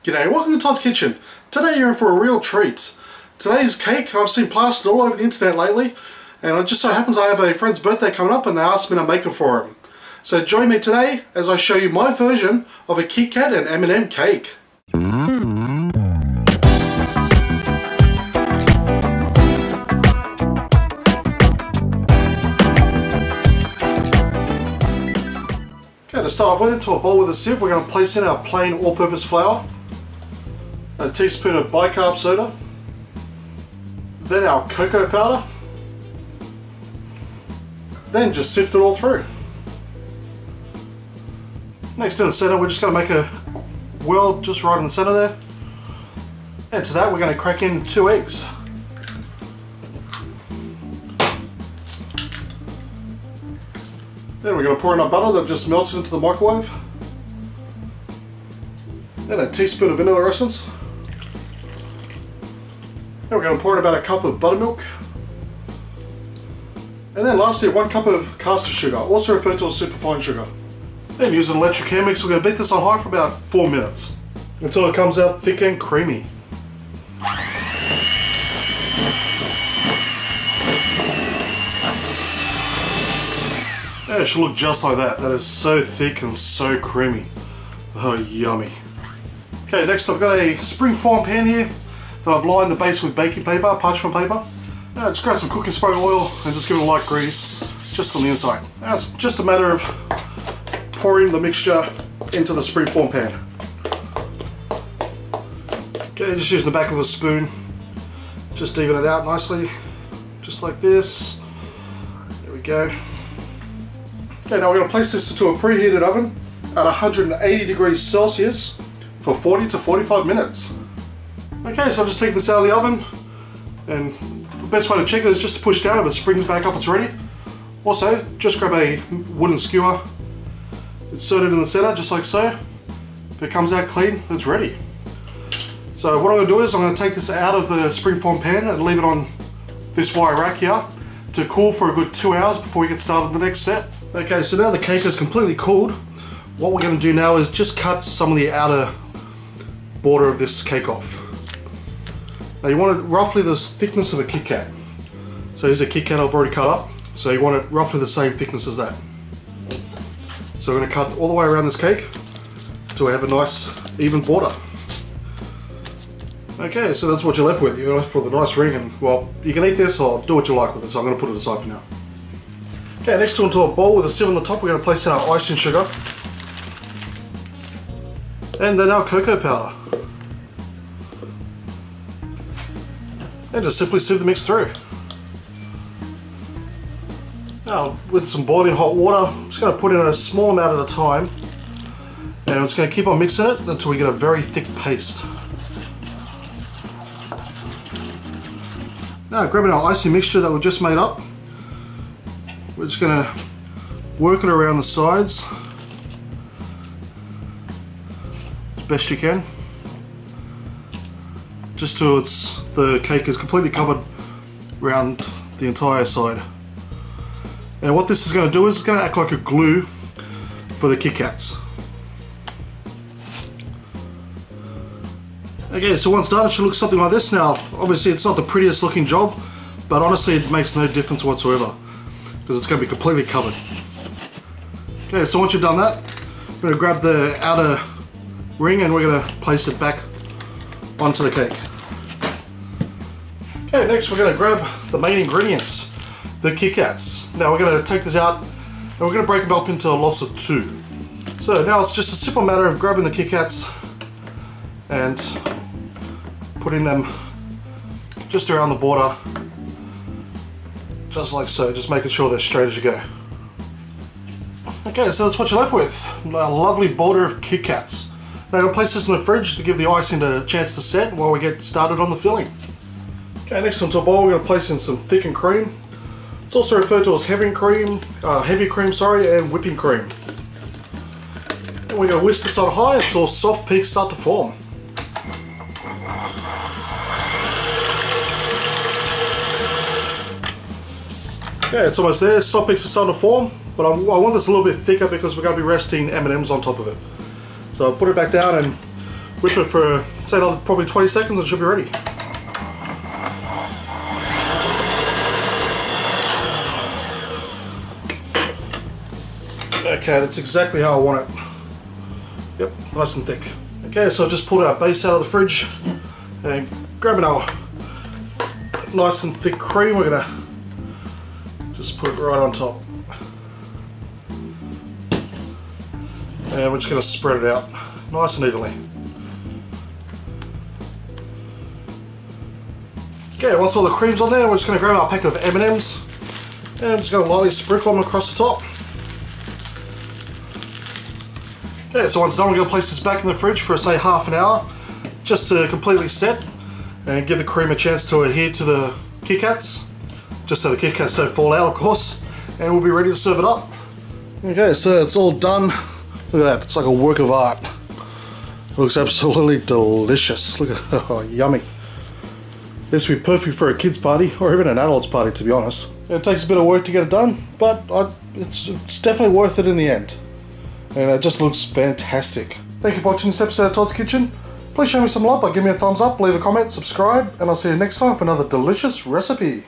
G'day, welcome to Todd's Kitchen. Today you're in for a real treat. Today's cake I've seen plastered all over the internet lately, and it just so happens I have a friend's birthday coming up and they asked me to make it for him. So join me today as I show you my version of a Kit Kat and M&M cake. Okay, to start off with, into a bowl with a sieve, we're going to place in our plain all-purpose flour, a teaspoon of bicarb soda, then our cocoa powder, then just sift it all through. Next in the center, we're just going to make a well just right in the center there, and to that we're going to crack in 2 eggs. Then we're going to pour in our butter that just melts into the microwave, then a teaspoon of vanilla essence. Then we're going to pour in about a cup of buttermilk. And then lastly 1 cup of caster sugar, also referred to as superfine sugar. Then using an electric hand mixer, we're going to beat this on high for about 4 minutes until it comes out thick and creamy. Yeah, it should look just like that. That is so thick and so creamy. Oh, yummy. Okay, next I've got a springform pan here that I've lined the base with baking paper, parchment paper. Now just grab some cooking spray oil and just give it a light grease just on the inside. Now it's just a matter of pouring the mixture into the springform pan. Okay, just using the back of a spoon, just even it out nicely, just like this. There we go. Okay, now we're going to place this into a preheated oven at 180 degrees Celsius for 40 to 45 minutes. Okay, so I'll just take this out of the oven, and the best way to check it is just to push down. If it springs back up, it's ready. Also, just grab a wooden skewer, insert it in the center just like so. If it comes out clean, it's ready. So what I'm going to do is I'm going to take this out of the springform pan and leave it on this wire rack here to cool for a good 2 hours before we get started on the next step. Okay, so now the cake is completely cooled. What we're going to do now is just cut some of the outer border of this cake off. Now you want it roughly the thickness of a Kit Kat. So here's a Kit Kat I've already cut up. So you want it roughly the same thickness as that. So we're going to cut all the way around this cake until we have a nice even border. Okay, so that's what you're left with. You're left with a nice ring, and well, you can eat this or do what you like with it, so I'm going to put it aside for now. Okay, next into a bowl with a sieve on the top, we're going to place in our icing sugar and then our cocoa powder. And just simply sieve the mix through. Now, with some boiling hot water, I'm just going to put in a small amount at a time, and I'm just going to keep on mixing it until we get a very thick paste. Now, grabbing our icing mixture that we've just made up, we're just going to work it around the sides as best you can, just till the cake is completely covered around the entire side. And what this is going to do is it's going to act like a glue for the Kit Kats. Okay, so once done, it should look something like this. Now, obviously it's not the prettiest looking job, but honestly it makes no difference whatsoever, because it's going to be completely covered. Okay, so once you've done that, we're going to grab the outer ring and we're going to place it back onto the cake. Okay, next we're going to grab the main ingredients, the Kit Kats. Now we're going to take this out and we're going to break them up into lots of 2. So now it's just a simple matter of grabbing the Kit Kats and putting them just around the border, just like so, just making sure they're straight as you go. Okay, so that's what you're left with, a lovely border of Kit Kats. Now I'm going to place this in the fridge to give the icing a chance to set while we get started on the filling. Okay, next onto a bowl we're going to place in some thickened cream. It's also referred to as heavy cream, and whipping cream. And we're going to whisk this on high until soft peaks start to form. Okay, it's almost there. Soft peaks are starting to form, but I want this a little bit thicker because we're going to be resting M&Ms on top of it. So I'll put it back down and Whip it for, say, another probably 20 seconds and it should be ready. Okay, that's exactly how I want it. Yep, nice and thick. Okay, so I've just pulled our base out of the fridge and grabbing our nice and thick cream, we're gonna just put it right on top. And we're just gonna spread it out nice and evenly. Okay, once all the cream's on there, we're just gonna grab our packet of M&Ms and I'm just gonna lightly sprinkle them across the top. Okay, so once done, we're going to place this back in the fridge for, say, half an hour, just to completely set and give the cream a chance to adhere to the Kit Kats, just so the Kit Kats don't fall out, of course, and we'll be ready to serve it up. Okay, so it's all done. Look at that, it's like a work of art. It looks absolutely delicious. Look at that, oh, yummy. This would be perfect for a kid's party, or even an adult's party, to be honest. It takes a bit of work to get it done, but it's definitely worth it in the end. And it just looks fantastic. Thank you for watching this episode of Todd's Kitchen. Please show me some love by giving me a thumbs up, leave a comment, subscribe, and I'll see you next time for another delicious recipe.